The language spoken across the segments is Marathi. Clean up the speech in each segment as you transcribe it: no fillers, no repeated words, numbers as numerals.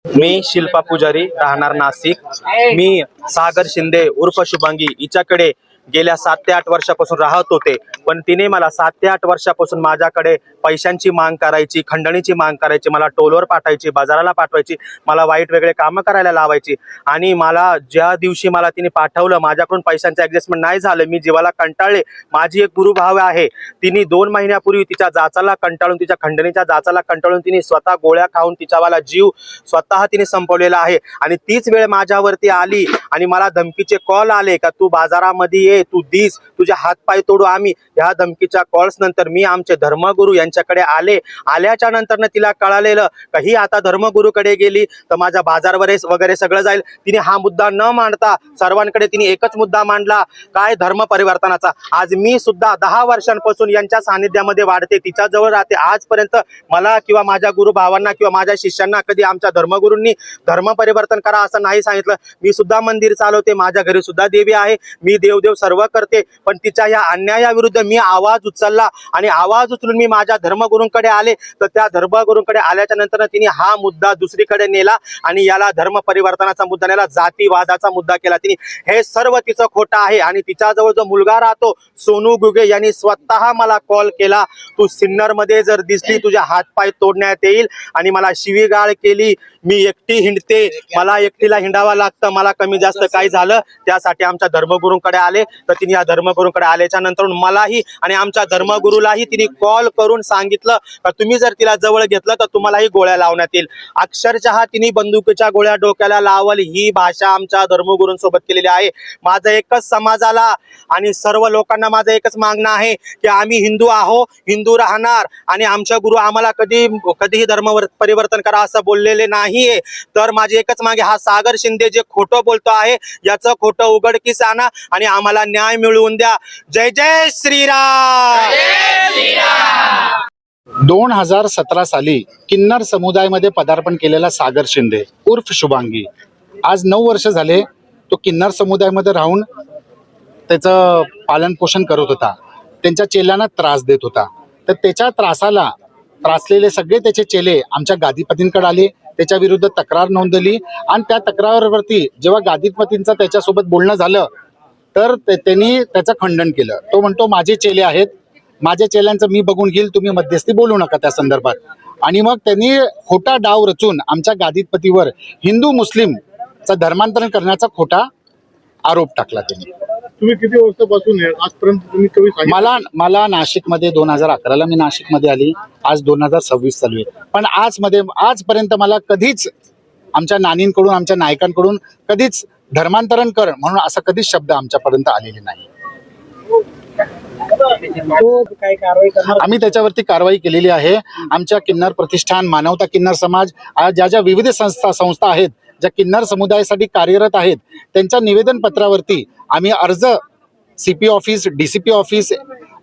मी शिल्पा पुजारी, राहणार नाशिक। मी सागर शिंदे उर्फ शुभांगी हिच्याकडे गेल्या 7 ते 8 वर्षापासून राहत होते, पण तिने मला 7 ते 8 वर्षापासून माझ्याकडे पैशांची मांग करायची, खंडणीची मांग करायची, मला टोलवर पाठवायची, बाजाराला पाठवायची, मला वाईट वेगळे कामं करायला लावायची। आणि मला ज्या दिवशी मला तिने पाठवलं, माझ्याकडून पैशांचं ऍडजस्टमेंट नाही झालं, मी जीवाला कंटाळले। माझी एक गुरुभाव आहे, तिने 2 महिन्यापूर्वी तिच्या जाचाला कंटाळून, तिच्या खंडणीच्या जाचाला कंटाळून तिने स्वतः गोळ्या खाऊन तिच्यावाला जीव स्वतः तिने संपवलेला आहे। आणि तीच वेळ माझ्यावरती आली आणि मला धमकीचे कॉल आले का तू बाजारामध्ये ये, तू दिस, तुझे हात पाय तोडू आम्ही। ह्या धमकीच्या कॉल्स नंतर मी आमचे धर्मगुरू यांच्याकडे आल्याच्या नंतर तिला कळालेलं का ही आता धर्मगुरूकडे गेली तर माझा बाजार वगैरे सगळं जाईल। तिने हा मुद्दा न मांडता सर्वांकडे तिने एकच मुद्दा मांडला, काय धर्म परिवर्तनाचा। आज मी सुद्धा 10 वर्षांपासून यांच्या सानिध्यामध्ये वाढते, तिच्या जवळ राहते। आजपर्यंत मला किंवा माझ्या गुरुभावांना किंवा माझ्या शिष्यांना कधी आमच्या धर्मगुरूंनी धर्म परिवर्तन करा असं नाही सांगितलं। मी सुद्धा मंदिर चालवते, माझ्या घरी सुद्धा देवी आहे, मी देवदेव सर्व करते, पण तिच्या या अन्यायाविरुद्ध मी आवाज उचलला आणि आवाज उचलून मी माझ्या धर्मगुरूंकडे आले। तर त्या धर्मगुरूंकडे आल्याच्या नंतर तिने हा मुद्दा दुसरीकडे नेला आणि याला धर्म परिवर्तनाचा मुद्दा नेला, जातीवादाचा मुद्दा केला तिने। हे सर्व तिचं खोटं आहे। आणि तिच्याजवळ जो मुलगा राहतो सोनू गुगे यांनी स्वतः मला कॉल केला, तू सिन्नर मध्ये जर दिसली तुझे हातपाय तोडण्यात येईल, आणि मला शिवीगाळ केली। मी एकटी हिंडते, मला एकटीला हिंडावं लागतं, मला कमी जास्त काही झालं त्यासाठी आमच्या धर्मगुरूंकडे आले। तर तिने या धर्मगुरूंकडे आल्याच्या नंतर मलाही आणि आमच्या धर्मगुरूलाही तिने कॉल करून सांगितलं का तुम्ही जर तिला जवळ घेतलं तर तुम्हालाही गोळ्या लावण्यात येईल। अक्षरशः तिने बंदुकीच्या गोळ्या डोक्याला लावल ही भाषा आमच्या धर्मगुरूंसोबत केलेली आहे। माझं एकच समाजाला आणि सर्व लोकांना माझं एकच मागणं आहे की आम्ही हिंदू आहो, हिंदू राहणार, आणि आमच्या गुरु आम्हाला कधीही धर्म परिवर्तन करा असं बोललेले नाहीये। तर माझी एकच मागे, हा सागर शिंदे जे खोटं बोलतो आहे याचं खोटं उघडकीस आणा आणि आम्हाला न्याय मिळवून द्या। जय जय श्रीराम। 2017 साली किन्नर समुदायामध्ये पदार्पण केलेला सागर शिंदे उर्फ शुभांगी आज 9 वर्ष झाले तो किन्नर समुदायामध्ये राहून त्याचं पालन पोषण करत होता, त्यांच्या चेल्यांना त्रास देत होता। तर त्याच्या त्रासलेले सगळे त्याचे चेले आमच्या गादीपतींकडे आले, त्याच्या विरुद्ध तक्रार नोंदवली आणि त्या तक्रारावरती जेव्हा गादीपतींचं त्याच्यासोबत बोलणं झालं तर त्यांनी त्याचं खंडन केलं। तो म्हणतो माझे चेले आहेत, माझ्या चेल्यांचं मी बघून घेईल, तुम्ही मध्यस्थी बोलू नका त्या संदर्भात। आणि मग त्यांनी खोटा डाव रचून आमच्या गादीपतीवर हिंदू मुस्लिमचं धर्मांतरण करण्याचा खोटा आरोप टाकला त्यांनी। तुम्ही किती वर्षापासून आजपर्यंत तुम्ही कधी मला नाशिकमध्ये 2011ला मी नाशिकमध्ये आली, आज 2026 चालू आहे, पण आजपर्यंत मला कधीच आमच्या नानींकडून आमच्या नायकांकडून कधीच धर्मांतरण कर म्हणून असा कधीच शब्द आमच्यापर्यंत आलेले नाही। आम्ही त्याच्यावरती कारवाई केलेली आहे। आमच्या किन्नर प्रतिष्ठान, मानवता किन्नर समाज, ज्या विविध संस्था आहेत ज्या किन्नर समुदायासाठी कार्यरत आहेत त्यांच्या निवेदन पत्रावरती आम्ही अर्ज CP ऑफिस, DCP ऑफिस,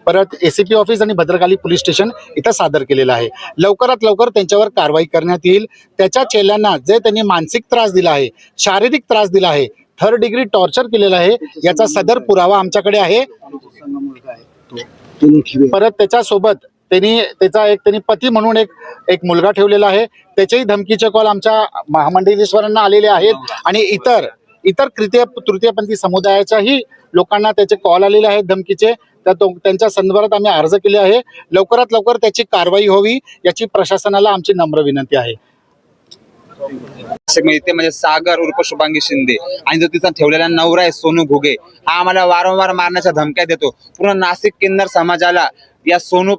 परत ACP ऑफिस आणि भद्रकाली पोलीस स्टेशन इथं सादर केलेलं आहे। लवकरात लवकर त्यांच्यावर कारवाई करण्यात येईल। त्याच्या चेल्यांना जे त्यांनी मानसिक त्रास दिला आहे, शारीरिक त्रास दिला आहे, 3rd डिग्री टॉर्चर केलेला आहे याचा सदर पुरावा आमच्याकडे आहे। परत त्याच्यासोबत त्यांनी पती म्हणून एक मुलगा ठेवलेला आहे, त्याचेही धमकीचे कॉल आमच्या महामंडलेश्वरांना आलेले आहेत आणि इतर तृतीयपंथी समुदायाच्याही लोकांना त्याचे कॉल आलेले आहेत धमकीचे। त्यांच्या संदर्भात आम्ही अर्ज केले आहे। लवकरात लवकर त्याची कारवाई व्हावी याची प्रशासनाला आमची नम्र विनंती आहे। ते म्हणजे सागर उर्फ शुभांगी शिंदे आणि जो तिचा ठेवलेला नवरा आहे सोनू घुगे, हा आम्हाला वारंवार मारण्याच्या धमक्या देतो। पूर्ण नाशिक किन्नर समाजाला या सोनू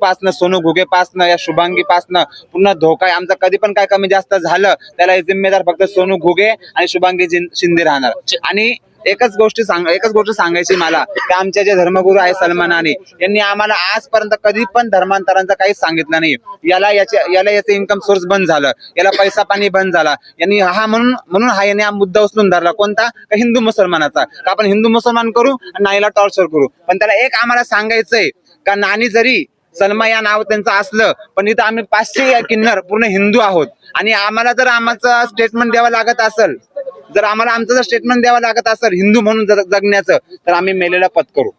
घुगे पासनं, या शुभांगी पासनं पूर्ण धोका आहे। आमचा कधी पण काय कमी जास्त झालं त्याला जिम्मेदार फक्त सोनू घुगे आणि शुभांगी शिंदे राहणार। आणि एकच गोष्ट सांगायची मला की आमचे जे धर्मगुरू आहे सलमान अली यांनी आम्हाला आजपर्यंत कधी पण धर्मांतरांचं काहीच सांगितलं नाही। याचं इन्कम सोर्स बंद झालं, याला पैसा पाणी बंद झाला। यांनी म्हणून हा मुद्दा उचलून धरला कोणता, का हिंदू मुसलमानाचा, का आपण हिंदू मुसलमान करू आणि नाहीला टॉर्चर करू। पण त्याला एक आम्हाला सांगायचंय का नानी जरी सलमा या नाव त्यांचं असलं पण इथं आम्ही 500 किन्नर पूर्ण हिंदू आहोत आणि आम्हाला जर आमचं स्टेटमेंट द्यावं लागत असेल, जर आमचं स्टेटमेंट द्यावं लागत असेल हिंदू म्हणून जगण्याचं, तर आम्ही मेलेला पत्करू।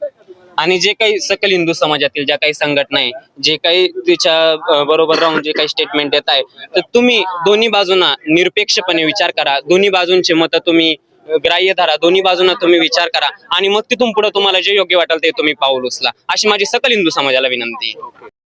आणि जे काही सकल हिंदू समाजातील ज्या काही संघटना आहे, जे काही तिच्या बरोबर राहून जे काही स्टेटमेंट देत आहे, तर तुम्ही दोन्ही बाजूंना निरपेक्षपणे विचार करा, दोन्ही बाजूंचे मत तुम्ही ग्राह्य धरा, दोन्ही बाजूंना तुम्ही विचार करा आणि मग तिथून पुढे तुम्हाला जे योग्य वाटेल ते तुम्ही पाऊल उचला, अशी माझी सकल हिंदू समाजाला विनंती आहे.